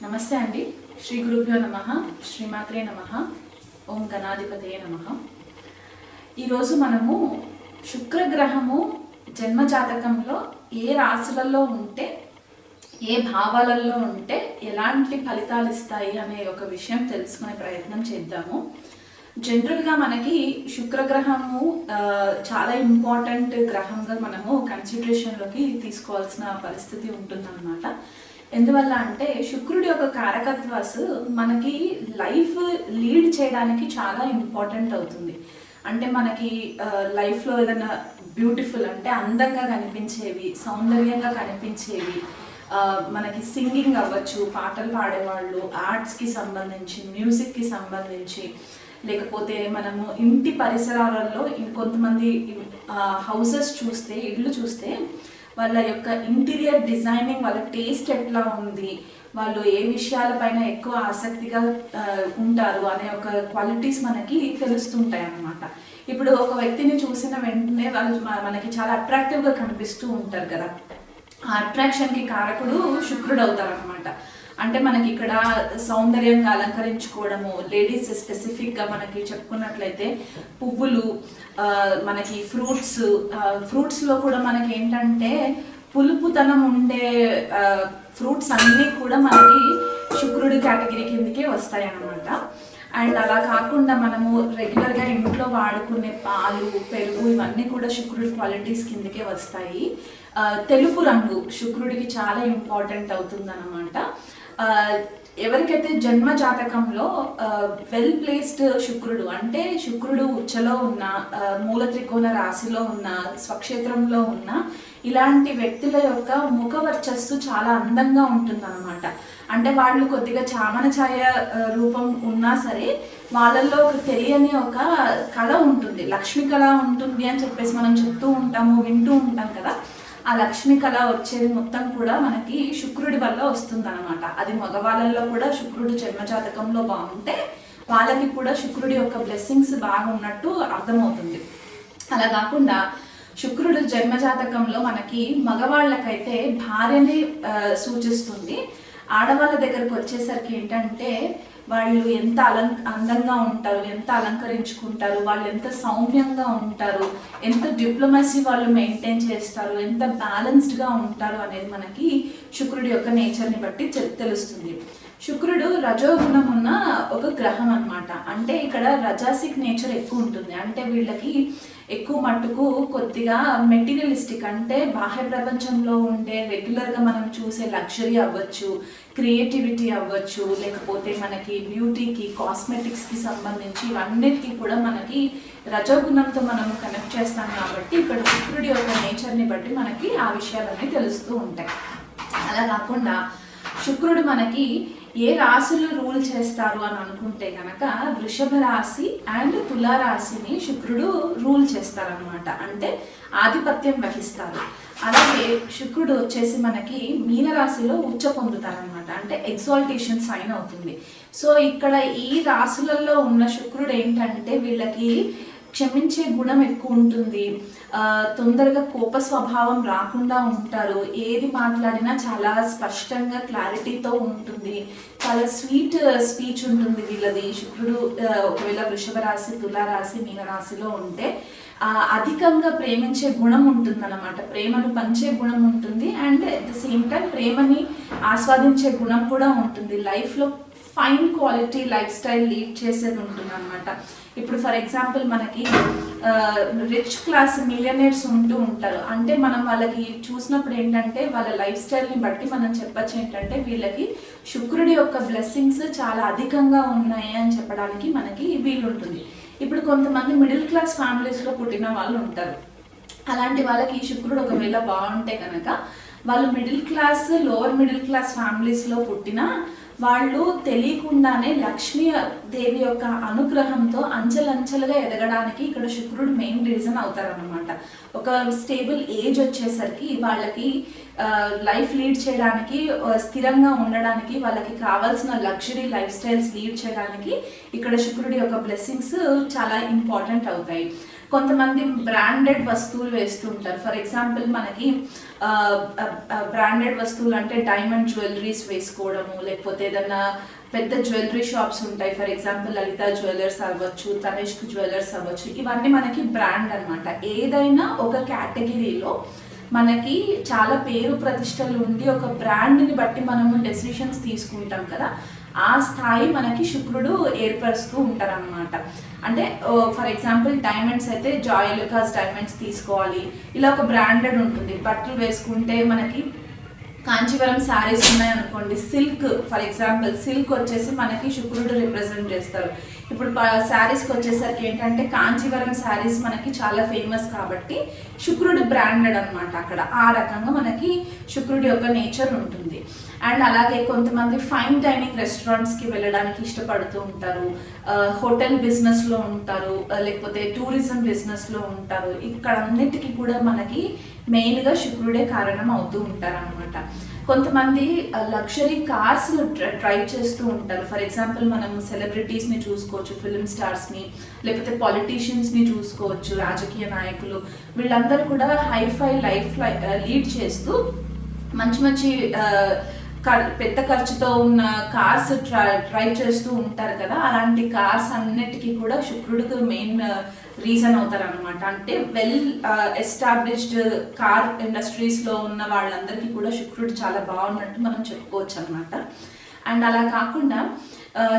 నమస్తే అండి. శ్రీ గురుభ్యో నమః. శ్రీమాత్రే నమః. ఓం గణాధిపతయే నమః. ఈరోజు మనము శుక్రగ్రహము జన్మజాతకంలో ఏ రాశులలో ఉంటే ఏ భావాలలో ఉంటే ఎలాంటి ఫలితాలు ఇస్తాయి అనే ఒక విషయం తెలుసుకునే ప్రయత్నం చేద్దాము. జనరల్గా మనకి శుక్రగ్రహము చాలా ఇంపార్టెంట్ గ్రహంగా మనము కన్సిడరేషన్లోకి తీసుకోవాల్సిన పరిస్థితి ఉంటుందన్నమాట. ఎందువల్ల అంటే శుక్రుడి యొక్క కారకత్వాసు మనకి లైఫ్ లీడ్ చేయడానికి చాలా ఇంపార్టెంట్ అవుతుంది. అంటే మనకి లైఫ్లో ఏదైనా బ్యూటిఫుల్ అంటే అందంగా కనిపించేవి, సౌందర్యంగా కనిపించేవి, మనకి సింగింగ్ అవ్వచ్చు, పాటలు పాడేవాళ్ళు, ఆర్ట్స్కి సంబంధించి, మ్యూజిక్కి సంబంధించి, లేకపోతే మనము ఇంటి పరిసరాలలో కొంతమంది హౌసెస్ చూస్తే, ఇళ్ళు చూస్తే వాళ్ళ యొక్క ఇంటీరియర్ డిజైనింగ్, వాళ్ళ టేస్ట్ ఎట్లా ఉంది, వాళ్ళు ఏ విషయాలపైన ఎక్కువ ఆసక్తిగా ఉంటారు అనే ఒక క్వాలిటీస్ మనకి తెలుస్తుంటాయి అన్నమాట. ఇప్పుడు ఒక వ్యక్తిని చూసిన వెంటనే వాళ్ళు మనకి చాలా అట్రాక్టివ్గా కనిపిస్తూ ఉంటారు కదా. ఆ అట్రాక్షన్కి కారకుడు శుక్రుడు అవుతారు అనమాట. అంటే మనకి ఇక్కడ సౌందర్యంగా అలంకరించుకోవడము, లేడీస్ స్పెసిఫిక్గా మనకి చెప్పుకున్నట్లయితే పువ్వులు, మనకి ఫ్రూట్స్లో కూడా మనకి ఏంటంటే పులుపుతనం ఉండే ఫ్రూట్స్ అన్నీ కూడా మనకి శుక్రుడి కేటగిరీ కిందకే వస్తాయి అన్నమాట. అండ్ అలా కాకుండా మనము రెగ్యులర్గా ఇంట్లో వాడుకునే పాలు, పెరుగు ఇవన్నీ కూడా శుక్రుడి క్వాలిటీస్ కిందకే వస్తాయి. తెలుపు రంగు శుక్రుడికి చాలా ఇంపార్టెంట్ అవుతుంది అన్నమాట. ఎవరికైతే జన్మ జాతకంలో వెల్ ప్లేస్డ్ శుక్రుడు అంటే శుక్రుడు ఉచ్చలో ఉన్న, మూల త్రికోణ రాశిలో ఉన్న, స్వక్షేత్రంలో ఉన్న ఇలాంటి వ్యక్తుల యొక్క ముఖ వర్చస్సు చాలా అందంగా ఉంటుందన్నమాట. అంటే వాళ్ళు కొద్దిగా చామన ఛాయ రూపం ఉన్నా సరే వాళ్ళల్లో ఒక తెలియని ఒక కళ ఉంటుంది, లక్ష్మి కళ ఉంటుంది అని చెప్పేసి మనం చెప్తూ ఉంటాము, వింటూ ఉంటాం కదా. ఆ లక్ష్మి కళ వచ్చేది మొత్తం కూడా మనకి శుక్రుడి వల్ల వస్తుందన్నమాట. అది మగవాళ్ళల్లో కూడా శుక్రుడు జన్మజాతకంలో బాగుంటే వాళ్ళకి కూడా శుక్రుడి యొక్క బ్లెస్సింగ్స్ బాగున్నట్టు అర్థమవుతుంది. అలా కాకుండా శుక్రుడు జన్మజాతకంలో మనకి మగవాళ్ళకైతే భార్యని సూచిస్తుంది. ఆడవాళ్ళ దగ్గరకు వచ్చేసరికి ఏంటంటే వాళ్ళు ఎంత అందంగా ఉంటారు, ఎంత అలంకరించుకుంటారు, వాళ్ళు ఎంత సౌమ్యంగా ఉంటారు, ఎంత డిప్లొమసీ వాళ్ళు మెయింటైన్ చేస్తారు, ఎంత బ్యాలెన్స్డ్గా ఉంటారు అనేది మనకి శుక్రుడి యొక్క నేచర్ని బట్టి తెలుస్తుంది. శుక్రుడు రజోగుణం ఉన్న ఒక గ్రహం అన్నమాట. అంటే ఇక్కడ రజాసిక్ నేచర్ ఎక్కువ ఉంటుంది. అంటే వీళ్ళకి ఎక్కువ మట్టుకు కొద్దిగా మెటీరియలిస్టిక్ అంటే బాహ్య ప్రపంచంలో ఉండే రెగ్యులర్గా మనం చూసే లగ్జరీ అవ్వచ్చు, క్రియేటివిటీ అవ్వచ్చు, లేకపోతే మనకి బ్యూటీకి, కాస్మెటిక్స్కి సంబంధించి ఇవన్నిటికీ కూడా మనకి రజోగుణంతో మనం కనెక్ట్ చేస్తాం. కాబట్టి ఇక్కడ శుక్రుడి యొక్క నేచర్ని బట్టి మనకి ఆ విషయాలన్నీ తెలుస్తూ ఉంటాయి. అలా కాకుండా శుక్రుడు మనకి ఏ రాశులు రూల్ చేస్తారు అని అనుకుంటే కనుక వృషభ రాశి అండ్ తులారాశిని శుక్రుడు రూల్ చేస్తారనమాట. అంటే ఆధిపత్యం వహిస్తారు. అలాగే శుక్రుడు వచ్చేసి మనకి మీనరాశిలో ఉచ్చ పొందుతారనమాట. అంటే ఎగ్జాల్టేషన్ సైన్ అవుతుంది. సో ఇక్కడ ఈ రాశులలో ఉన్న శుక్రుడు ఏంటంటే వీళ్ళకి క్షమించే గుణం ఎక్కువ ఉంటుంది, తొందరగా కోప స్వభావం రాకుండా ఉంటారు, ఏది మాట్లాడినా చాలా స్పష్టంగా క్లారిటీతో ఉంటుంది, చాలా స్వీట్ స్పీచ్ ఉంటుంది వీళ్ళది. శుక్రుడు ఒకవేళ వృషభ రాశి, తులారాశి, మీనరాశిలో ఉంటే అధికంగా ప్రేమించే గుణం ఉంటుంది అన్నమాట. ప్రేమను పంచే గుణం ఉంటుంది and at the same time ప్రేమని ఆస్వాదించే గుణం కూడా ఉంటుంది. లైఫ్లో fine quality life style lead చేసేది ఉంటుంది అనమాట. ఇప్పుడు ఫర్ ఎగ్జాంపుల్ మనకి రిచ్ క్లాస్ మిలియనర్స్ ఉంటూ ఉంటారు. అంటే మనం వాళ్ళకి చూసినప్పుడు ఏంటంటే వాళ్ళ లైఫ్ స్టైల్ని బట్టి మనం చెప్పచ్చు ఏంటంటే వీళ్ళకి శుక్రుడి యొక్క బ్లెస్సింగ్స్ చాలా అధికంగా ఉన్నాయి అని చెప్పడానికి మనకి వీలుంటుంది. ఇప్పుడు కొంతమంది మిడిల్ క్లాస్ ఫ్యామిలీస్లో పుట్టిన వాళ్ళు ఉంటారు. అలాంటి వాళ్ళకి శుక్రుడు ఒకవేళ బాగుంటే కనుక వాళ్ళు middle class, lower middle class ఫ్యామిలీస్లో పుట్టిన వాళ్ళు తెలియకుండానే లక్ష్మీ దేవి యొక్క అనుగ్రహంతో అంచెలంచెలుగా ఎదగడానికి ఇక్కడ శుక్రుడు మెయిన్ రీజన్ అవుతారన్నమాట. ఒక స్టేబుల్ ఏజ్ వచ్చేసరికి వాళ్ళకి లైఫ్ లీడ్ చేయడానికి, స్థిరంగా ఉండడానికి, వాళ్ళకి కావాల్సిన లగ్జరీ లైఫ్ స్టైల్స్ లీడ్ చేయడానికి ఇక్కడ శుక్రుడి యొక్క బ్లెస్సింగ్స్ చాలా ఇంపార్టెంట్ అవుతాయి. కొంతమంది బ్రాండెడ్ వస్తువులు వేస్తూ ఉంటారు. ఫర్ ఎగ్జాంపుల్ మనకి బ్రాండెడ్ వస్తువులు అంటే డైమండ్ జ్యువెలరీస్ వేసుకోవడము, లేకపోతే ఏదైనా పెద్ద జ్యువెలరీ షాప్స్ ఉంటాయి. ఫర్ ఎగ్జాంపుల్ లలిత జ్యువెలర్స్ అవ్వచ్చు, తనిష్క్ జ్యువెలర్స్ అవ్వచ్చు. ఇవన్నీ మనకి బ్రాండ్ అనమాట. ఏదైనా ఒక కేటగిరీలో మనకి చాలా పేరు ప్రతిష్టలు ఉండి ఒక బ్రాండ్ని బట్టి మనము డెసిషన్స్ తీసుకుంటాం కదా, ఆ స్థాయి మనకి శుక్రుడు ఏర్పరుస్తూ ఉంటారనమాట. అంటే ఫర్ ఎగ్జాంపుల్ డైమండ్స్ అయితే జాయ్ లుకాస్ డైమండ్స్ తీసుకోవాలి, ఇలా ఒక బ్రాండెడ్ ఉంటుంది. బట్టలు వేసుకుంటే మనకి కాంచీవరం శారీస్ ఉన్నాయనుకోండి, సిల్క్ ఫర్ ఎగ్జాంపుల్ సిల్క్ వచ్చేసి మనకి శుక్రుడు రిప్రజెంట్ చేస్తారు. ఇప్పుడు శారీస్కి వచ్చేసరికి ఏంటంటే కాంచీవరం శారీస్ మనకి చాలా ఫేమస్ కాబట్టి శుక్రుడు బ్రాండెడ్ అనమాట. అక్కడ ఆ రకంగా మనకి శుక్రుడి యొక్క నేచర్ ఉంటుంది. అండ్ అలాగే కొంతమంది ఫైన్ డైనింగ్ రెస్టారెంట్స్కి వెళ్ళడానికి ఇష్టపడుతూ ఉంటారు, హోటల్ బిజినెస్లో ఉంటారు, లేకపోతే టూరిజం బిజినెస్లో ఉంటారు. ఇక్కడ అన్నిటికీ కూడా మనకి మెయిన్గా శుక్రుడే కారణం అవుతూ ఉంటారు అనమాట. కొంతమంది లగ్జరీ కార్స్ డ్రైవ్ చేస్తూ ఉంటారు. ఫర్ ఎగ్జాంపుల్ మనం సెలబ్రిటీస్ని చూసుకోవచ్చు, ఫిల్మ్ స్టార్స్ని, లేకపోతే పాలిటీషియన్స్ని చూసుకోవచ్చు, రాజకీయ నాయకులు. వీళ్ళందరూ కూడా హైఫై లైఫ్ లీడ్ చేస్తూ మంచి మంచి పెద్ద ఖర్చుతో ఉన్న కార్స్ డ్రైవ్ చేస్తూ ఉంటారు కదా. అలాంటి కార్స్ అన్నిటికీ కూడా శుక్రుడికి మెయిన్ రీజన్ అవుతారు అనమాట. అంటే వెల్ ఎస్టాబ్లిష్డ్ కార్ ఇండస్ట్రీస్లో ఉన్న వాళ్ళందరికీ కూడా శుక్రుడు చాలా బాగున్నట్టు మనం చెప్పుకోవచ్చు అనమాట. అండ్ అలా కాకుండా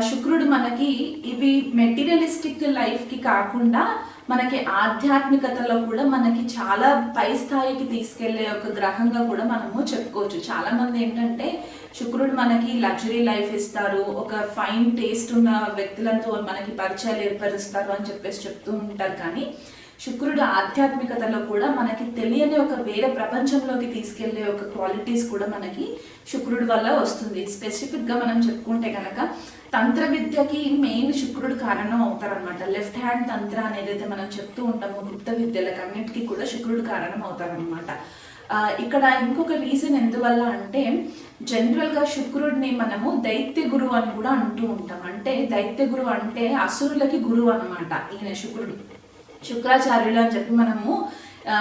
శుక్రుడు మనకి ఇవి మెటీరియలిస్టిక్ లైఫ్కి కాకుండా మనకి ఆధ్యాత్మికతలో కూడా మనకి చాలా పై స్థాయికి తీసుకెళ్లే ఒక గ్రహంగా కూడా మనము చెప్పుకోవచ్చు. చాలా మంది ఏంటంటే శుక్రుడు మనకి లగ్జరీ లైఫ్ ఇస్తారు, ఒక ఫైన్ టేస్ట్ ఉన్న వ్యక్తులతో మనకి పరిచయాలు ఏర్పరుస్తారు అని చెప్పేసి చెప్తూ ఉంటారు. కానీ శుక్రుడు ఆధ్యాత్మికతలో కూడా మనకి తెలియని ఒక వేరే ప్రపంచంలోకి తీసుకెళ్లే ఒక క్వాలిటీస్ కూడా మనకి శుక్రుడి వల్ల వస్తుంది. స్పెసిఫిక్గా మనం చెప్పుకుంటే కనుక తంత్ర విద్యకి మెయిన్ శుక్రుడు కారణం అవుతారనమాట. లెఫ్ట్ హ్యాండ్ తంత్ర అనేది మనం చెప్తూ ఉంటాము, గుప్త విద్యలకు అన్నిటికీ కూడా శుక్రుడు కారణం అవుతారనమాట. ఇక్కడ ఇంకొక రీజన్ ఎందువల్ల అంటే జనరల్గా శుక్రుడిని మనము దైత్య గురువు అని కూడా అంటూ ఉంటాం. అంటే దైత్య గురువు అంటే అసురులకి గురువు అనమాట ఈయన శుక్రుడు. శుక్రాచార్యులు అని చెప్పి మనము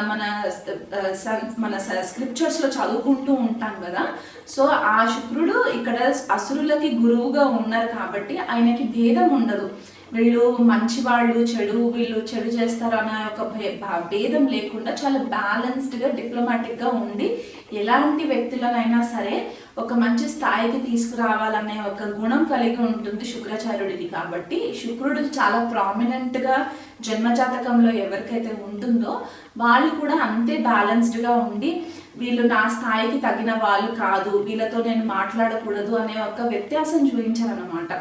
మన స్క్రిప్చర్స్లో చదువుకుంటూ ఉంటాం కదా. సో ఆ శుక్రుడు ఇక్కడ అసురులకి గురువుగా ఉన్నారు కాబట్టి ఆయనకి భేదం ఉండదు. వీళ్ళు మంచివాళ్ళు, వీళ్ళు చెడు చేస్తారు అనే ఒక భేదం లేకుండా చాలా బ్యాలెన్స్డ్గా డిప్లొమాటిక్గా ఉండి ఎలాంటి వ్యక్తులనైనా సరే ఒక మంచి స్థాయికి తీసుకురావాలనే ఒక గుణం కలిగి ఉంటుంది శుక్రాచార్యుడికి. కాబట్టి శుక్రుడు చాలా ప్రామినెంట్గా జన్మజాతకంలో ఎవరికైతే ఉంటుందో వాళ్ళు కూడా అంతే బ్యాలెన్స్డ్గా ఉండి వీళ్ళు నా స్థాయికి తగిన వాళ్ళు కాదు, వీళ్ళతో నేను మాట్లాడకూడదు అనే ఒక వ్యత్యాసం చూపించారనమాట.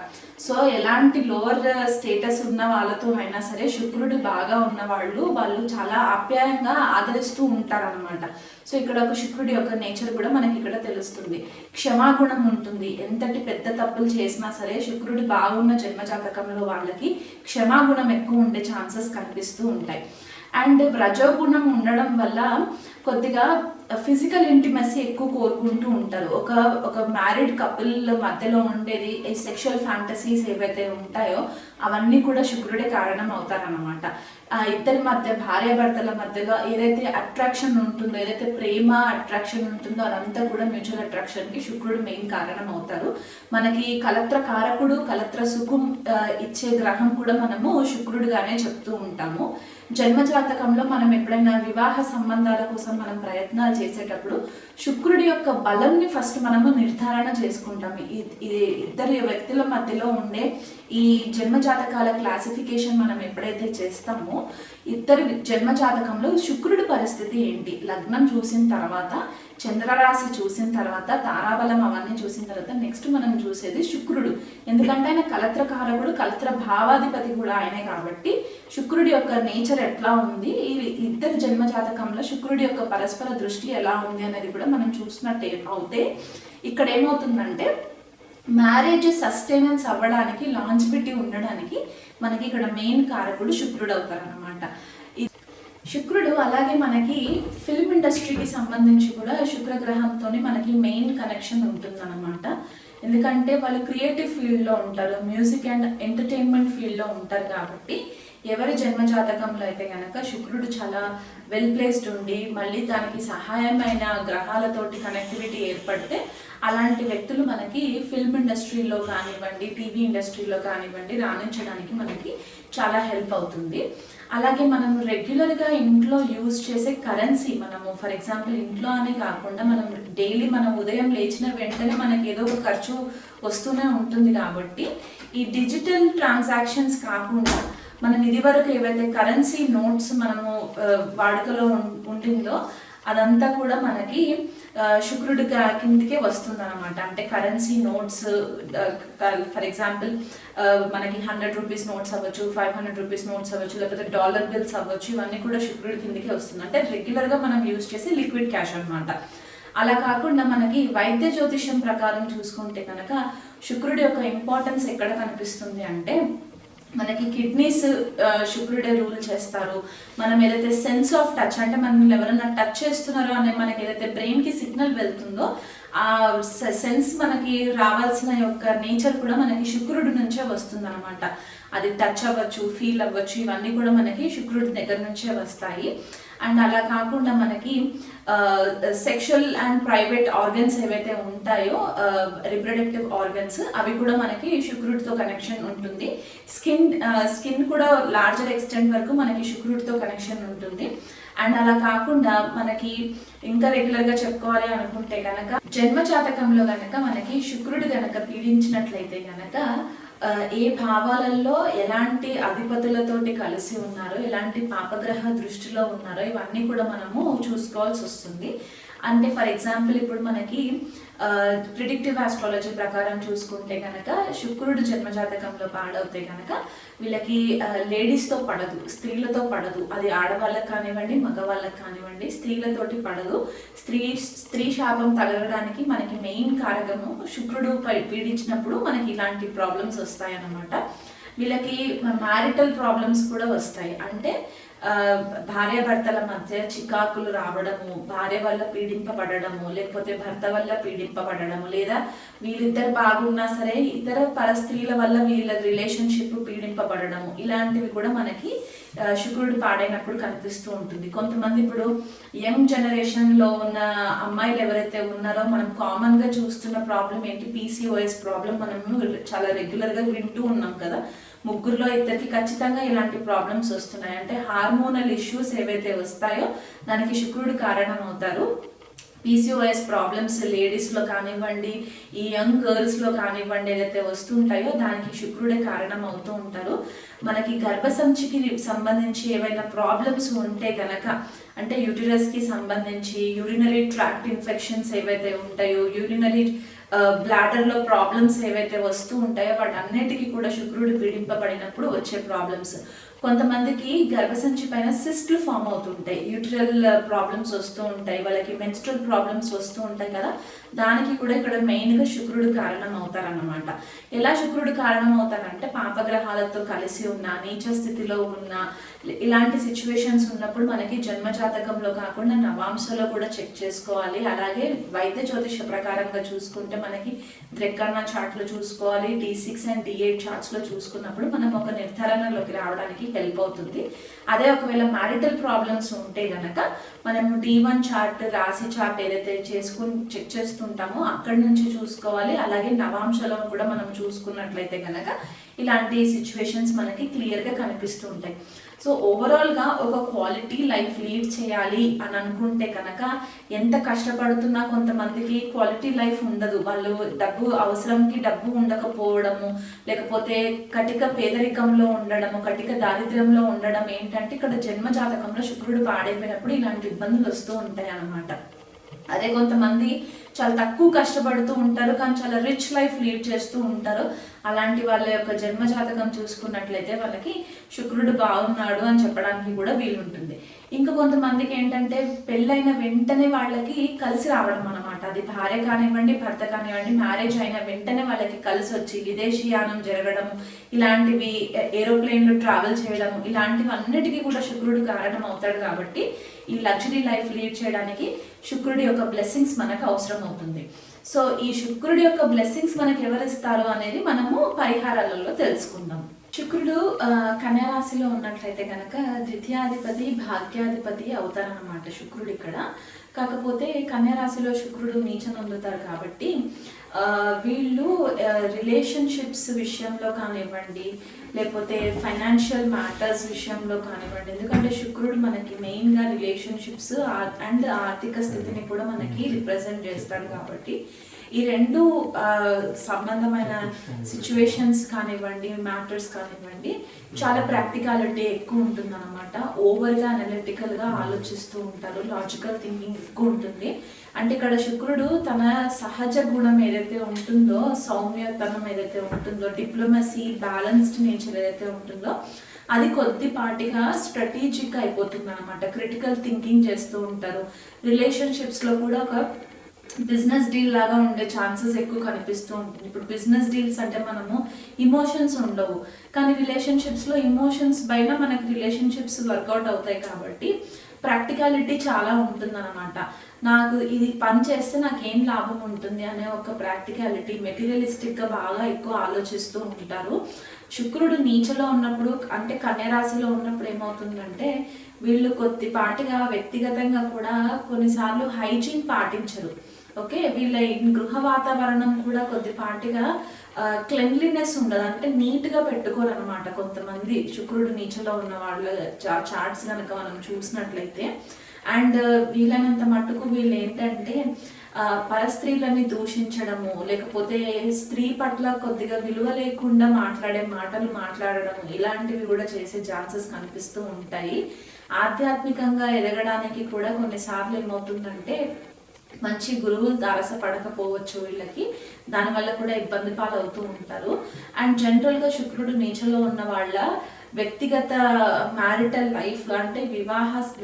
సో ఎలాంటి లోవర్ స్టేటస్ ఉన్న వాళ్ళతో అయినా సరే శుక్రుడు బాగా ఉన్న వాళ్ళు చాలా ఆప్యాయంగా ఆదరిస్తూ ఉంటారనమాట. సో ఇక్కడ ఒక శుక్రుడి యొక్క నేచర్ కూడా మనకి ఇక్కడ తెలుస్తుంది. క్షమాగుణం ఉంటుంది. ఎంతటి పెద్ద తప్పులు చేసినా సరే శుక్రుడు బాగున్న జన్మజాతకంలో వాళ్ళకి క్షమాగుణం ఎక్కువ ఉండే ఛాన్సెస్ కనిపిస్తూ ఉంటాయి. అండ్ రజోగుణం ఉండడం వల్ల కొద్దిగా ఫిజికల్ ఇంటిమసీ ఎక్కువ కోరుకుంటూ ఉంటారు. ఒక మ్యారీడ్ కపుల్ మధ్యలో ఉండేది సెక్షువల్ ఫ్యాంటసీస్ ఏవైతే ఉంటాయో అవన్నీ కూడా శుక్రుడే కారణం అవుతారన్నమాట. ఇద్దరి మధ్య భార్యాభర్తల మధ్యలో ఏదైతే అట్రాక్షన్ ఉంటుందో, ఏదైతే ప్రేమ అట్రాక్షన్ ఉంటుందో అదంతా కూడా మ్యూచువల్ అట్రాక్షన్కి శుక్రుడు మెయిన్ కారణం అవుతారు. మనకి కలత్ర కారకుడు, కలత్ర సుఖం ఇచ్చే గ్రహం కూడా మనము శుక్రుడుగానే చెప్తూ ఉంటాము. జన్మజాతకంలో మనం ఎప్పుడైనా వివాహ సంబంధాల కోసం మనం ప్రయత్నాలు చేసేటప్పుడు శుక్రుడి యొక్క బలంని ఫస్ట్ మనము నిర్ధారణ చేసుకుంటాము. ఇద్దరు వ్యక్తుల మధ్యలో ఉండే ఈ జన్మజాతకాల క్లాసిఫికేషన్ మనం ఎప్పుడైతే చేస్తామో ఇద్దరు జన్మజాతకంలో శుక్రుడి పరిస్థితి ఏంటి, లగ్నం చూసిన తర్వాత, చంద్రరాశి చూసిన తర్వాత, తారాబలం అవన్నీ చూసిన తర్వాత నెక్స్ట్ మనం చూసేది శుక్రుడు. ఎందుకంటే ఆయన కలత్రకారకుడు, కలత్ర భావాధిపతి కూడా ఆయనే కాబట్టి శుక్రుడి యొక్క నేచర్ ఎట్లా ఉంది, ఈ ఇద్దరు జన్మజాతకంలో శుక్రుడి యొక్క పరస్పర దృష్టి ఎలా ఉంది అనేది కూడా మనం చూసినట్టే అవుతే ఇక్కడ ఏమవుతుందంటే మ్యారేజ్ సస్టైనెన్స్ అవ్వడానికి, లాంజిబిలిటీ ఉండడానికి మనకి ఇక్కడ మెయిన్ కారకుడు శుక్రుడు అవుతారనమాట. శుక్రుడు అలాగే మనకి ఫిల్మ్ ఇండస్ట్రీకి సంబంధించి కూడా శుక్రగ్రహంతో మనకి మెయిన్ కనెక్షన్ ఉంటుందన్నమాట. ఎందుకంటే వాళ్ళు క్రియేటివ్ ఫీల్డ్లో ఉంటారు, మ్యూజిక్ అండ్ ఎంటర్టైన్మెంట్ ఫీల్డ్లో ఉంటారు కాబట్టి ఎవరి జన్మ జాతకంలో అయితే కనుక శుక్రుడు చాలా వెల్ ప్లేస్డ్ ఉండి మళ్ళీ దానికి సహాయమైన గ్రహాలతోటి కనెక్టివిటీ ఏర్పడితే అలాంటి వ్యక్తులు మనకి ఫిల్మ్ ఇండస్ట్రీలో కానివ్వండి, టీవీ ఇండస్ట్రీలో కానివ్వండి రాణించడానికి మనకి చాలా హెల్ప్ అవుతుంది. అలాగే మనం రెగ్యులర్గా ఇంట్లో యూజ్ చేసే కరెన్సీ, మనము ఫర్ ఎగ్జాంపుల్ ఇంట్లో అనే కాకుండా మనం డైలీ మనం ఉదయం లేచిన వెంటనే మనకి ఏదో ఒక ఖర్చు వస్తూనే ఉంటుంది. కాబట్టి ఈ డిజిటల్ ట్రాన్సాక్షన్స్ కాకుండా మనం ఇదివరకు ఏవైతే కరెన్సీ నోట్స్ మనము వాడుకలో ఉంటుందో అదంతా కూడా మనకి శుక్రుడి కిందకే వస్తుంది అనమాట. అంటే కరెన్సీ నోట్స్ ఫర్ ఎగ్జాంపుల్ మనకి 100 రూపీస్ నోట్స్ అవ్వచ్చు, 500 రూపీస్ నోట్స్ అవ్వచ్చు, లేకపోతే డాలర్ బిల్స్ అవ్వచ్చు, ఇవన్నీ కూడా శుక్రుడి కిందకే వస్తుంది. అంటే రెగ్యులర్గా మనం యూజ్ చేసే లిక్విడ్ క్యాష్ అనమాట. అలా కాకుండా మనకి వైద్య జ్యోతిష్యం ప్రకారం చూసుకుంటే కనుక శుక్రుడి యొక్క ఇంపార్టెన్స్ ఎక్కడ కనిపిస్తుంది అంటే మనకి కిడ్నీస్ శుక్రుడే రూల్ చేస్తారు. మనం ఏదైతే సెన్స్ ఆఫ్ టచ్, అంటే మనల్ని ఎవరైనా టచ్ చేస్తున్నారో అనే మనకి ఏదైతే బ్రెయిన్కి సిగ్నల్ వెళ్తుందో ఆ సెన్స్ మనకి రావాల్సిన యొక్క నేచర్ కూడా మనకి శుక్రుడి నుంచే వస్తుంది అనమాట. అది టచ్ అవ్వచ్చు, ఫీల్ అవ్వచ్చు, ఇవన్నీ కూడా మనకి శుక్రుడి దగ్గర నుంచే వస్తాయి. అండ్ అలా కాకుండా మనకి సెక్షువల్ అండ్ ప్రైవేట్ ఆర్గన్స్ ఏవైతే ఉంటాయో రిప్రొడక్టివ్ ఆర్గన్స్, అవి కూడా మనకి శుక్రుడితో కనెక్షన్ ఉంటుంది. స్కిన్ కూడా లార్జర్ ఎక్స్టెంట్ వరకు మనకి శుక్రుడితో కనెక్షన్ ఉంటుంది. అండ్ అలా కాకుండా మనకి ఇంకా రెగ్యులర్గా చెప్పుకోవాలి అనుకుంటే కనుక జన్మ జాతకంలో కనుక మనకి శుక్రుడు కనుక పీడించినట్లయితే కనుక ఏ భావాలలో ఎలాంటి అధిపతులతోటి కలిసి ఉన్నారో, ఎలాంటి పాపగ్రహ దృష్టిలో ఉన్నారో ఇవన్నీ కూడా మనము చూసుకోవాల్సి వస్తుంది. అంటే ఫర్ ఎగ్జాంపుల్ ఇప్పుడు మనకి ప్రిడిక్టివ్ ఆస్ట్రాలజీ ప్రకారం చూసుకుంటే కనుక శుక్రుడు జన్మజాతకంలో పాడవుతే కనుక వీళ్ళకి లేడీస్తో పడదు, స్త్రీలతో పడదు. అది ఆడవాళ్ళకి కానివ్వండి, మగవాళ్ళకి కానివ్వండి, స్త్రీలతోటి పడదు. స్త్రీ శాపం తగలడానికి మనకి మెయిన్ కారకము శుక్రుడు పీడించినప్పుడు మనకి ఇలాంటి ప్రాబ్లమ్స్ వస్తాయన్నమాట. వీళ్ళకి మ్యారిటల్ ప్రాబ్లమ్స్ కూడా వస్తాయి. అంటే భార్యాభర్తల మధ్య చికాకులు రావడము, భార్య వల్ల పీడింపబడము, లేకపోతే భర్త వల్ల పీడింపబడము, లేదా వీళ్ళిద్దరు బాగున్నా సరే ఇతర పరస్త్రీల వల్ల వీళ్ళ రిలేషన్షిప్ పీడింపబడము, ఇలాంటివి కూడా మనకి శుక్రుడు పాడైనప్పుడు కనిపిస్తూ ఉంటుంది. కొంతమంది ఇప్పుడు యంగ్ జనరేషన్లో ఉన్న అమ్మాయిలు ఎవరైతే ఉన్నారో మనం కామన్గా చూస్తున్న ప్రాబ్లం ఏంటి, PCOS ప్రాబ్లం మనము చాలా రెగ్యులర్గా వింటూ ఉన్నాం కదా. ముగ్గురులో ఇద్దరికి ఖచ్చితంగా ఇలాంటి ప్రాబ్లమ్స్ వస్తున్నాయి. అంటే హార్మోనల్ ఇష్యూస్ ఏవైతే వస్తాయో దానికి శుక్రుడు కారణం అవుతారు. PCOS ప్రాబ్లమ్స్ లేడీస్లో కానివ్వండి, ఈ యంగ్ గర్ల్స్లో కానివ్వండి, ఏదైతే వస్తుంటాయో దానికి శుక్రుడే కారణం అవుతూ ఉంటారు. మనకి గర్భసంచికి సంబంధించి ఏవైనా ప్రాబ్లమ్స్ ఉంటే కనుక, అంటే యూటిరస్కి సంబంధించి యూరినరీ ట్రాక్ట్ ఇన్ఫెక్షన్స్ ఏవైతే ఉంటాయో, యూరినరీ బ్లాడర్లో ప్రాబ్లమ్స్ ఏవైతే వస్తూ ఉంటాయో వాటన్నిటికీ కూడా శుక్రుడు పీడింపబడినప్పుడు వచ్చే ప్రాబ్లమ్స్. కొంతమందికి గర్భసంచి పైన సిస్ట్లు ఫామ్ అవుతుంటాయి, యూట్రల్ ప్రాబ్లమ్స్ వస్తూ ఉంటాయి, వాళ్ళకి మెన్స్ట్రల్ ప్రాబ్లమ్స్ వస్తూ ఉంటాయి కదా. దానికి కూడా ఇక్కడ మెయిన్గా శుక్రుడు కారణం అవుతారన్నమాట. ఎలా శుక్రుడు కారణం అవుతారంటే పాపగ్రహాలతో కలిసి ఉన్న, నీచ స్థితిలో ఉన్న ఇలాంటి సిచ్యువేషన్స్ ఉన్నప్పుడు మనకి జన్మజాతకంలో కాకుండా నవాంశలో కూడా చెక్ చేసుకోవాలి. అలాగే వైద్య జ్యోతిష ప్రకారంగా చూసుకుంటే మనకి ద్రెక్కన్న చార్ట్లో చూసుకోవాలి, D6 అండ్ D8 చార్ట్స్లో చూసుకున్నప్పుడు మనం ఒక నిర్ధారణలోకి రావడానికి హెల్ప్ అవుతుంది. అదే ఒకవేళ మ్యారిటల్ ప్రాబ్లమ్స్ ఉంటే గనక మనము D1 చార్ట్, రాశి చార్ట్ ఏదైతే చెక్ చేస్తుంటామో అక్కడి నుంచి చూసుకోవాలి. అలాగే నవాంశలో కూడా మనం చూసుకున్నట్లయితే గనక ఇలాంటి సిచ్యువేషన్స్ మనకి క్లియర్గా కనిపిస్తూ ఉంటాయి. సో ఓవరాల్గా ఒక క్వాలిటీ లైఫ్ లీడ్ చేయాలి అని అనుకుంటే కనుక ఎంత కష్టపడుతున్నా కొంతమందికి క్వాలిటీ లైఫ్ ఉండదు. వాళ్ళు డబ్బు అవసరంకి డబ్బు ఉండకపోవడము, లేకపోతే కటిక పేదరికంలో ఉండడము, కటిక దారిద్ర్యంలో ఉండడం ఏంటంటే ఇక్కడ జన్మ జాతకంలో శుక్రుడు పాడైపోయినప్పుడు ఇలాంటి ఇబ్బందులు వస్తూ ఉంటాయి అన్నమాట. అదే కొంతమంది చాలా తక్కువ కష్టపడుతూ ఉంటారు కానీ చాలా రిచ్ లైఫ్ లీడ్ చేస్తూ ఉంటారు. అలాంటి వాళ్ళ యొక్క జన్మ జాతకం చూసుకున్నట్లయితే వాళ్ళకి శుక్రుడు బాగున్నాడు అని చెప్పడానికి కూడా వీలుంటుంది. ఇంకా కొంతమందికి ఏంటంటే పెళ్ళైన వెంటనే వాళ్ళకి కలిసి రావడం అనమాట. అది భార్య కానివ్వండి, భర్త కానివ్వండి, మ్యారేజ్ అయిన వెంటనే వాళ్ళకి కలిసి వచ్చి విదేశీయానం జరగడము, ఇలాంటివి ఏరోప్లేన్లు ట్రావెల్ చేయడము, ఇలాంటివి అన్నిటికీ కూడా శుక్రుడు కారణం అవుతాడు. కాబట్టి ఈ లగ్జరీ లైఫ్ లీడ్ చేయడానికి శుక్రుడి యొక్క బ్లెస్సింగ్స్ మనకు అవసరం అవుతుంది. సో ఈ శుక్రుడి యొక్క బ్లెస్సింగ్స్ మనకి ఎవరిస్తారు అనేది మనము పరిహారాలలో తెలుసుకుందాం. శుక్రుడు కన్యా రాశిలో ఉన్నట్లయితే కనుక ద్వితీయాధిపతి భాగ్యాధిపతి అవుతారన్నమాట శుక్రుడు ఇక్కడ. కాకపోతే కన్యా రాశిలో శుక్రుడు నీచం పొందుతారు కాబట్టి వీళ్ళు రిలేషన్షిప్స్ విషయంలో కానివ్వండి, లేకపోతే ఫైనాన్షియల్ మ్యాటర్స్ విషయంలో కానివ్వండి, ఎందుకంటే శుక్రుడు మనకి మెయిన్గా రిలేషన్షిప్స్ అండ్ ఆర్థిక స్థితిని కూడా మనకి రిప్రజెంట్ చేస్తాడు కాబట్టి ఈ రెండు సంబంధమైన సిచ్యువేషన్స్ కానివ్వండి, మ్యాటర్స్ కానివ్వండి, చాలా ప్రాక్టికాలిటీ ఎక్కువ ఉంటుంది అనమాట. ఓవర్గా అనలిటికల్గా ఆలోచిస్తూ ఉంటారు, లాజికల్ థింకింగ్ ఎక్కువ ఉంటుంది. అంటే ఇక్కడ శుక్రుడు తన సహజ గుణం ఏదైతే ఉంటుందో, సౌమ్యతనం ఏదైతే ఉంటుందో, డిప్లొమసీ, బ్యాలెన్స్డ్ నేచర్ ఏదైతే ఉంటుందో అది కొద్దిపాటిగా స్ట్రాటజిక్ అయిపోతుంది అనమాట. క్రిటికల్ థింకింగ్ చేస్తూ ఉంటారు. రిలేషన్షిప్స్లో కూడా ఒక బిజినెస్ డీల్ లాగా ఉండే ఛాన్సెస్ ఎక్కువ కనిపిస్తూ ఉంటుంది. ఇప్పుడు బిజినెస్ డీల్స్ అంటే మనము ఇమోషన్స్ ఉండవు, కానీ రిలేషన్షిప్స్లో ఇమోషన్స్ పైన మనకి రిలేషన్షిప్స్ వర్కౌట్ అవుతాయి కాబట్టి ప్రాక్టికాలిటీ చాలా ఉంటుందన్నమాట. నాకు ఇది పని చేస్తే నాకు ఏం లాభం ఉంటుంది అనే ఒక ప్రాక్టికాలిటీ, మెటీరియలిస్టిక్గా బాగా ఎక్కువ ఆలోచిస్తూ ఉంటారు. శుక్రుడు నీచలో ఉన్నప్పుడు అంటే కన్యా రాశిలో ఉన్నప్పుడు ఏమవుతుందంటే వీళ్ళు కొద్దిపాటిగా వ్యక్తిగతంగా కూడా కొన్నిసార్లు హైజీన్ పాటించరు. ఓకే, వీళ్ళ గృహ వాతావరణం కూడా కొద్దిపాటిగా క్లెన్లీనెస్ ఉండదు, అంటే నీట్గా పెట్టుకోరు అనమాట. కొంతమంది శుక్రుడు నీచలో ఉన్న వాళ్ళ చార్ట్స్ కనుక మనం చూసినట్లయితే, అండ్ వీళ్ళైనంత మట్టుకు వీళ్ళు ఏంటంటే పరస్త్రీలని దూషించడము, లేకపోతే స్త్రీ పట్ల కొద్దిగా విలువ లేకుండా మాట్లాడే మాటలు మాట్లాడడము, ఇలాంటివి కూడా చేసే ఛాన్సెస్ కనిపిస్తూ ఉంటాయి. ఆధ్యాత్మికంగా ఎదగడానికి కూడా కొన్నిసార్లు ఏమవుతుందంటే మంచి గురువులు తారసపడకపోవచ్చు వీళ్ళకి, దానివల్ల కూడా ఇబ్బంది పాలవుతూ ఉంటారు. అండ్ జనరల్గా శుక్రుడు నీచలో ఉన్న వాళ్ళ వ్యక్తిగత మ్యారిటల్ లైఫ్ అంటే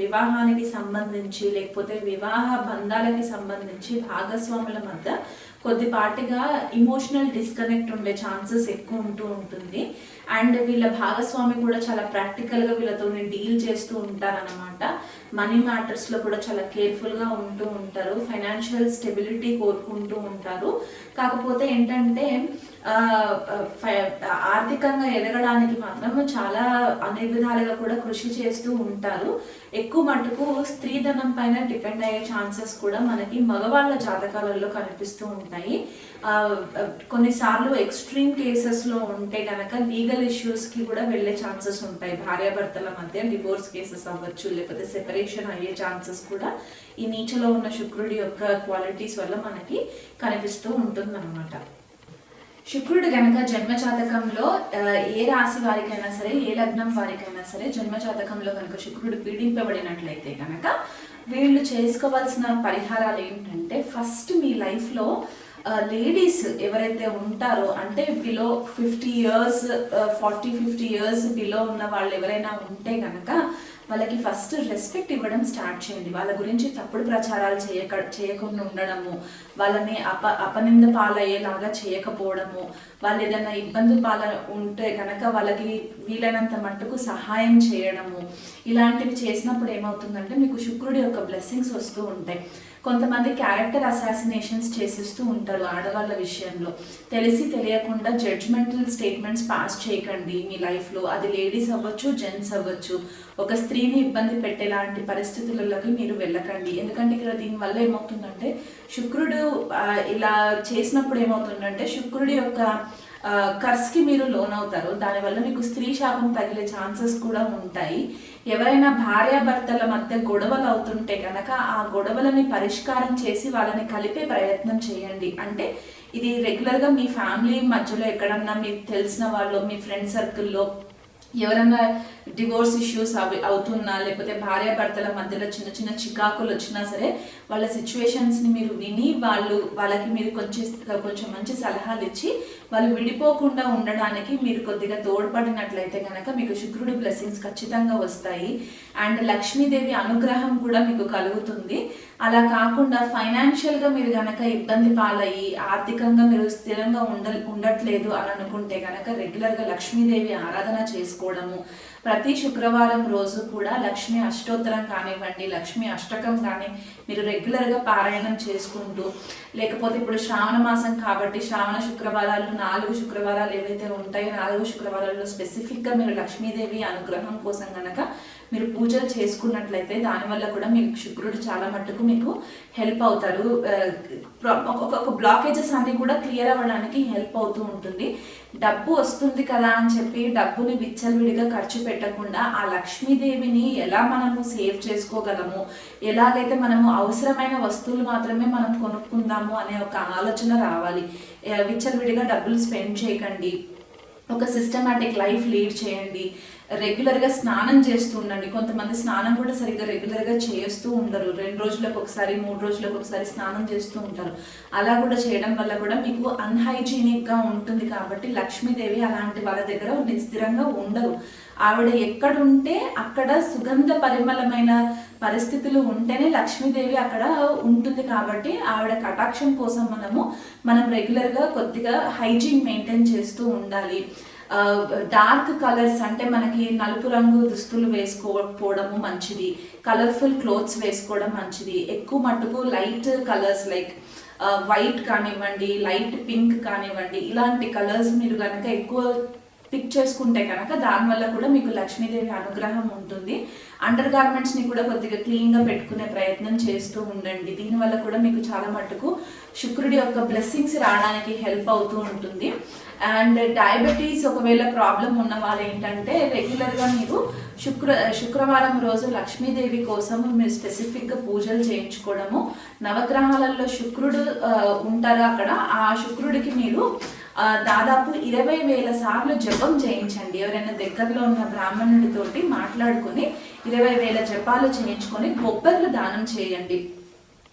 వివాహానికి సంబంధించి, లేకపోతే వివాహ బంధాలకి సంబంధించి భాగస్వాముల మధ్య కొద్దిపాటిగా ఇమోషనల్ డిస్కనెక్ట్ ఉండే ఛాన్సెస్ ఎక్కువ ఉంటూ ఉంటుంది. అండ్ వీళ్ళ భాగస్వామి కూడా చాలా ప్రాక్టికల్గా వీళ్ళతో డీల్ చేస్తూ ఉంటారన్నమాట. మనీ మ్యాటర్స్లో కూడా చాలా కేర్ఫుల్గా ఉంటూ ఉంటారు. ఫైనాన్షియల్ స్టెబిలిటీ కోరుకుంటూ ఉంటారు. కాకపోతే ఏంటంటే ఆర్థికంగా ఎదగడానికి మాత్రం చాలా అన్ని విధాలుగా కూడా కృషి చేస్తూ ఉంటారు. ఎక్కువ మటుకు స్త్రీధనం పైన డిపెండ్ అయ్యే ఛాన్సెస్ కూడా మనకి మగవాళ్ళ జాతకాలలో కనిపిస్తూ ఉంటాయి. కొన్నిసార్లు ఎక్స్ట్రీమ్ కేసెస్లో ఉంటే కనుక లీగల్ ఇష్యూస్కి కూడా వెళ్ళే ఛాన్సెస్ ఉంటాయి. భార్యాభర్తల మధ్య డివోర్స్ కేసెస్ అవ్వచ్చు, లేకపోతే సెపరేషన్ అయ్యే ఛాన్సెస్ కూడా ఈ నీచలో ఉన్న శుక్రుడి యొక్క క్వాలిటీస్ వల్ల మనకి కనిపిస్తూ ఉంటుందన్నమాట. శుక్రుడు కనుక జన్మజాతకంలో ఏ రాశి వారికైనా సరే, ఏ లగ్నం వారికైనా సరే జన్మజాతకంలో కనుక శుక్రుడు పీడింపబడినట్లయితే కనుక వీళ్ళు చేసుకోవాల్సిన పరిహారాలు ఏంటంటే, ఫస్ట్ మీ లైఫ్లో లేడీస్ ఎవరైతే ఉంటారో, అంటే బిలో 50 years 40-50 years బిలో ఉన్న వాళ్ళు ఎవరైనా ఉంటే కనుక వాళ్ళకి ఫస్ట్ రెస్పెక్ట్ ఇవ్వడం స్టార్ట్ చేయండి. వాళ్ళ గురించి తప్పుడు ప్రచారాలు చేయకుండా ఉండడము, వాళ్ళని అపనింద పాలయ్యేలాగా చేయకపోవడము, వాళ్ళు ఏదైనా ఇబ్బంది ఉంటే కనుక వాళ్ళకి వీలైనంత మట్టుకు సహాయం చేయడము, ఇలాంటివి చేసినప్పుడు ఏమవుతుందంటే మీకు శుక్రుడి యొక్క బ్లెస్సింగ్స్ వస్తూ ఉంటాయి. కొంతమంది క్యారెక్టర్ అసాసినేషన్స్ చేసేస్తూ ఉంటారు ఆడవాళ్ళ విషయంలో. తెలిసి తెలియకుండా జడ్జ్మెంటల్ స్టేట్మెంట్స్ పాస్ చేయకండి మీ లైఫ్లో. అది లేడీస్ అవ్వచ్చు, జెంట్స్ అవ్వచ్చు. ఒక స్త్రీని ఇబ్బంది పెట్టేలాంటి పరిస్థితులలోకి మీరు వెళ్ళకండి. ఎందుకంటే ఇక్కడ దీనివల్ల ఏమవుతుందంటే శుక్రుడు ఇలా చేసినప్పుడు ఏమవుతుందంటే శుక్రుడి యొక్క కర్స్కి మీరు లోన్ అవుతారు. దానివల్ల మీకు స్త్రీ శాపం తగిలే ఛాన్సెస్ కూడా ఉంటాయి. ఎవరైనా భార్యాభర్తల మధ్య గొడవలు అవుతుంటే కనుక ఆ గొడవలని పరిష్కారం చేసి వాళ్ళని కలిపే ప్రయత్నం చేయండి. అంటే ఇది రెగ్యులర్గా మీ ఫ్యామిలీ మధ్యలో ఎక్కడన్నా మీకు తెలిసిన వాళ్ళు, మీ ఫ్రెండ్ సర్కిల్లో ఎవరైనా డివోర్స్ ఇష్యూస్ అవుతున్నా, లేకపోతే భార్యాభర్తల మధ్యలో చిన్న చిన్న చికాకులు వచ్చినా సరే వాళ్ళ సిచ్యువేషన్స్ని మీరు విని వాళ్ళకి మీరు కొంచెం మంచి సలహాలు ఇచ్చి వాళ్ళు విడిపోకుండా ఉండడానికి మీరు కొద్దిగా తోడ్పడినట్లయితే కనుక మీకు శుక్రుడి బ్లెస్సింగ్స్ ఖచ్చితంగా వస్తాయి. అండ్ లక్ష్మీదేవి అనుగ్రహం కూడా మీకు కలుగుతుంది. అలా కాకుండా ఫైనాన్షియల్గా మీరు కనుక ఇబ్బంది పాలయ్యి ఆర్థికంగా మీరు స్థిరంగా ఉండట్లేదు అని అనుకుంటే కనుక రెగ్యులర్గా లక్ష్మీదేవి ఆరాధన చేసుకోవడము, ప్రతి శుక్రవారం రోజు కూడా లక్ష్మీ అష్టోత్తరం కానివ్వండి, లక్ష్మీ అష్టకం కానీ మీరు రెగ్యులర్గా పారాయణం చేసుకుంటూ, లేకపోతే ఇప్పుడు శ్రావణ మాసం కాబట్టి శ్రావణ శుక్రవారాలు 4 శుక్రవారాలు ఏవైతే ఉంటాయో 4 శుక్రవారాల్లో స్పెసిఫిక్గా మీరు లక్ష్మీదేవి అనుగ్రహం కోసం కనుక మీరు పూజలు చేసుకున్నట్లయితే దానివల్ల కూడా మీకు శుక్రుడు చాలా మట్టుకు మీకు హెల్ప్ అవుతారు. ఒక బ్లాకేజెస్ అన్ని కూడా క్లియర్ అవ్వడానికి హెల్ప్ అవుతూ ఉంటుంది. డబ్బు వస్తుంది కదా అని చెప్పి డబ్బుని విచ్చలవిడిగా ఖర్చు పెట్టకుండా ఆ లక్ష్మీదేవిని ఎలా మనము సేవ్ చేసుకోగలము, ఎలాగైతే మనము అవసరమైన వస్తువులు మాత్రమే మనం కొనుక్కుందాము అనే ఒక ఆలోచన రావాలి. విచ్చలవిడిగా డబ్బులు స్పెండ్ చేయకండి, ఒక సిస్టమాటిక్ లైఫ్ లీడ్ చేయండి, రెగ్యులర్గా స్నానం చేస్తూ ఉండండి. కొంతమంది స్నానం కూడా సరిగ్గా రెగ్యులర్గా చేస్తూ ఉండరు, 2 రోజులకు ఒకసారి 3 రోజులకు ఒకసారి స్నానం చేస్తూ ఉంటారు. అలా కూడా చేయడం వల్ల కూడా మీకు అన్హైజీనిక్గా ఉంటుంది. కాబట్టి లక్ష్మీదేవి అలాంటి వాళ్ళ దగ్గర స్థిరంగా ఉండరు. ఆవిడ ఎక్కడుంటే అక్కడ సుగంధ పరిమళమైన పరిస్థితులు ఉంటేనే లక్ష్మీదేవి అక్కడ ఉంటుంది. కాబట్టి ఆవిడ కటాక్షం కోసం మనం రెగ్యులర్గా కొద్దిగా హైజీన్ మెయింటైన్ చేస్తూ ఉండాలి. డార్క్ కలర్స్ అంటే మనకి నలుపు రంగు దుస్తులు వేసుకోకపోవడము మంచిది, కలర్ఫుల్ క్లోత్స్ వేసుకోవడం మంచిది. ఎక్కువ మట్టుకు లైట్ కలర్స్ లైక్ వైట్ కానివ్వండి, లైట్ పింక్ కానివ్వండి, ఇలాంటి కలర్స్ మీరు కనుక ఎక్కువ పిక్ చేసుకుంటే కనుక దానివల్ల కూడా మీకు లక్ష్మీదేవి అనుగ్రహం ఉంటుంది. అండర్ గార్మెంట్స్ని కూడా కొద్దిగా క్లీన్గా పెట్టుకునే ప్రయత్నం చేస్తూ ఉండండి. దీనివల్ల కూడా మీకు చాలా మట్టుకు శుక్రుడి యొక్క బ్లెస్సింగ్స్ రావడానికి హెల్ప్ అవుతూ ఉంటుంది. అండ్ డయాబెటీస్ ఒకవేళ ప్రాబ్లం ఉన్న వాళ్ళు ఏంటంటే రెగ్యులర్గా మీరు శుక్రవారం రోజు లక్ష్మీదేవి కోసం మీరు స్పెసిఫిక్గా పూజలు చేయించుకోవడము, నవగ్రహాలలో శుక్రుడు ఉంటారు అక్కడ, ఆ శుక్రుడికి మీరు దాదాపు 20,000 సార్లు జపం చేయించండి. ఎవరైనా దగ్గరలో ఉన్న బ్రాహ్మణుడితోటి మాట్లాడుకొని 20,000 జపాలు చేయించుకొని బొబ్బర్లు దానం చేయండి.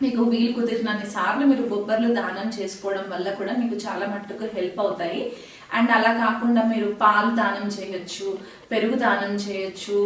మీకు వీలు కుదిరినన్ని సార్లు మీరు బొబ్బర్లు దానం చేసుకోవడం వల్ల కూడా మీకు చాలా మట్టుకు హెల్ప్ అవుతాయి. అండ్ అలా కాకుండా మీరు పాలు దానం చేయొచ్చు, పెరుగు దానం చేయొచ్చు,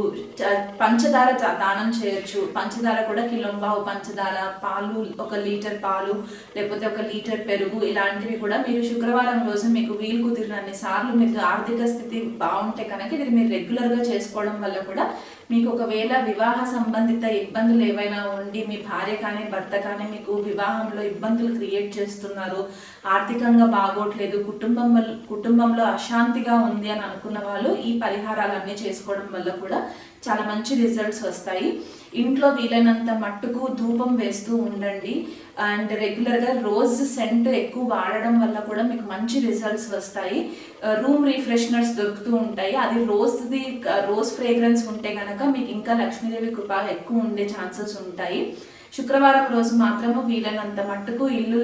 పంచదార దానం చేయొచ్చు. పంచదార కూడా కిలోంబావు పంచదార, పాలు 1 లీటర్ పాలు, లేకపోతే 1 లీటర్ పెరుగు, ఇలాంటివి కూడా మీరు శుక్రవారం రోజు మీకు వీలు కుదిరినన్ని సార్లు మీకు ఆర్థిక స్థితి బాగుంటే కనుక ఇది మీరు రెగ్యులర్గా చేసుకోవడం వల్ల కూడా మీకు ఒకవేళ వివాహ సంబంధిత ఇబ్బందులు ఏవైనా ఉండి మీ భార్య కానీ భర్త కానీ మీకు వివాహంలో ఇబ్బందులు క్రియేట్ చేస్తున్నారు, ఆర్థికంగా బాగోట్లేదు, కుటుంబంలో అశాంతిగా ఉంది అని అనుకున్న వాళ్ళు ఈ పరిహారాలన్నీ చేసుకోవడం వల్ల కూడా చాలా మంచి రిజల్ట్స్ వస్తాయి. ఇంట్లో వీలైనంత మట్టుకు ధూపం వేస్తూ ఉండండి. అండ్ రెగ్యులర్గా రోజ్ సెంట్ ఎక్కువ వాడడం వల్ల కూడా మీకు మంచి రిజల్ట్స్ వస్తాయి. రూమ్ రిఫ్రెషనర్స్ దొరుకుతూ ఉంటాయి, అది రోజ్ ఫ్రేగ్రెన్స్ ఉంటే కనుక మీకు ఇంకా లక్ష్మీదేవి కృప ఎక్కువ ఉండే ఛాన్సెస్ ఉంటాయి. శుక్రవారం రోజు మాత్రము వీలైనంత మట్టుకు ఇల్లు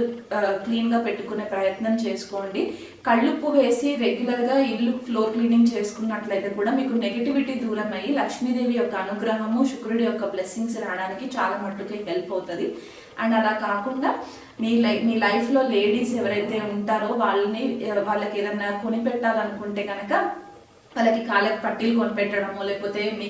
క్లీన్గా పెట్టుకునే ప్రయత్నం చేసుకోండి. కళ్ళుప్పు వేసి రెగ్యులర్గా ఇల్లు ఫ్లోర్ క్లీనింగ్ చేసుకున్నట్లయితే కూడా మీకు నెగిటివిటీ దూరం అయ్యి లక్ష్మీదేవి యొక్క అనుగ్రహము, శుక్రుడి యొక్క బ్లెస్సింగ్స్ రావడానికి చాలా మట్టుకు హెల్ప్ అవుతుంది. అండ్ అలా కాకుండా మీ లైఫ్లో లేడీస్ ఎవరైతే ఉంటారో వాళ్ళకి ఏదైనా కొనిపెట్టాలనుకుంటే కనుక వాళ్ళకి కాళ్ళకి పట్టీలు కొనిపెట్టడము, లేకపోతే మీ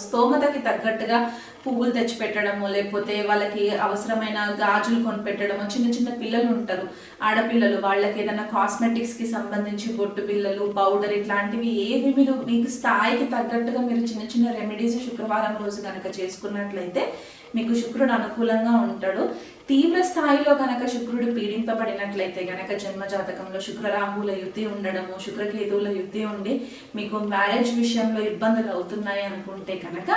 స్తోమతకి తగ్గట్టుగా పువ్వులు తెచ్చిపెట్టడము, లేకపోతే వాళ్ళకి అవసరమైన గాజులు కొనిపెట్టడము. చిన్న చిన్న పిల్లలు ఉంటారు, ఆడపిల్లలు, వాళ్ళకి ఏదైనా కాస్మెటిక్స్కి సంబంధించి బొట్టు పిల్లలు, పౌడర్, ఇట్లాంటివి ఏవి మీరు మీకు స్థాయికి తగ్గట్టుగా మీరు చిన్న చిన్న రెమెడీస్ శుక్రవారం రోజు కనుక చేసుకున్నట్లయితే మీకు శుక్రుడు అనుకూలంగా ఉంటాడు. తీవ్ర స్థాయిలో కనుక శుక్రుడు పీడింపబడినట్లయితే కనుక జన్మజాతకంలో శుక్రరాహువుల యుద్ధి ఉండడము, శుక్రకేతువుల యుద్ధి ఉండి మీకు మ్యారేజ్ విషయంలో ఇబ్బందులు అవుతున్నాయి అనుకుంటే కనుక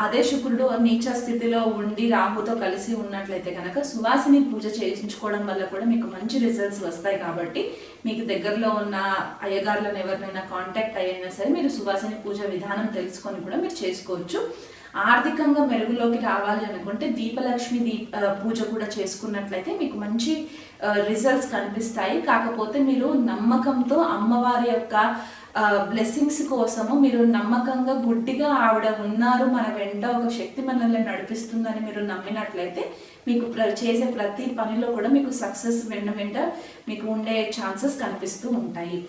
అదే శుక్రుడు నీచ స్థితిలో ఉండి రాహుతో కలిసి ఉన్నట్లయితే కనుక సువాసిని పూజ చేయించుకోవడం వల్ల కూడా మీకు మంచి రిజల్ట్స్ వస్తాయి. కాబట్టి మీకు దగ్గరలో ఉన్న అయ్యగారులను ఎవరినైనా కాంటాక్ట్ అయ్యినా సరే మీరు సువాసిని పూజ విధానం తెలుసుకొని కూడా మీరు చేసుకోవచ్చు. ఆర్థికంగా మెరుగులోకి రావాలి అనుకుంటే దీపలక్ష్మి పూజ కూడా చేసుకున్నట్లయితే మీకు మంచి రిజల్ట్స్ కనిపిస్తాయి. కాకపోతే మీరు నమ్మకంతో అమ్మవారి యొక్క బ్లెస్సింగ్స్ కోసము మీరు నమ్మకంగా గుడ్డిగా ఆవిడ ఉన్నారు, మన వెంట ఒక శక్తి మనల్ని నడిపిస్తుందని మీరు నమ్మినట్లయితే మీకు చేసే ప్రతి పనిలో కూడా మీకు సక్సెస్ వెంట మీకు ఉండే ఛాన్సెస్ కనిపిస్తూ ఉంటాయి.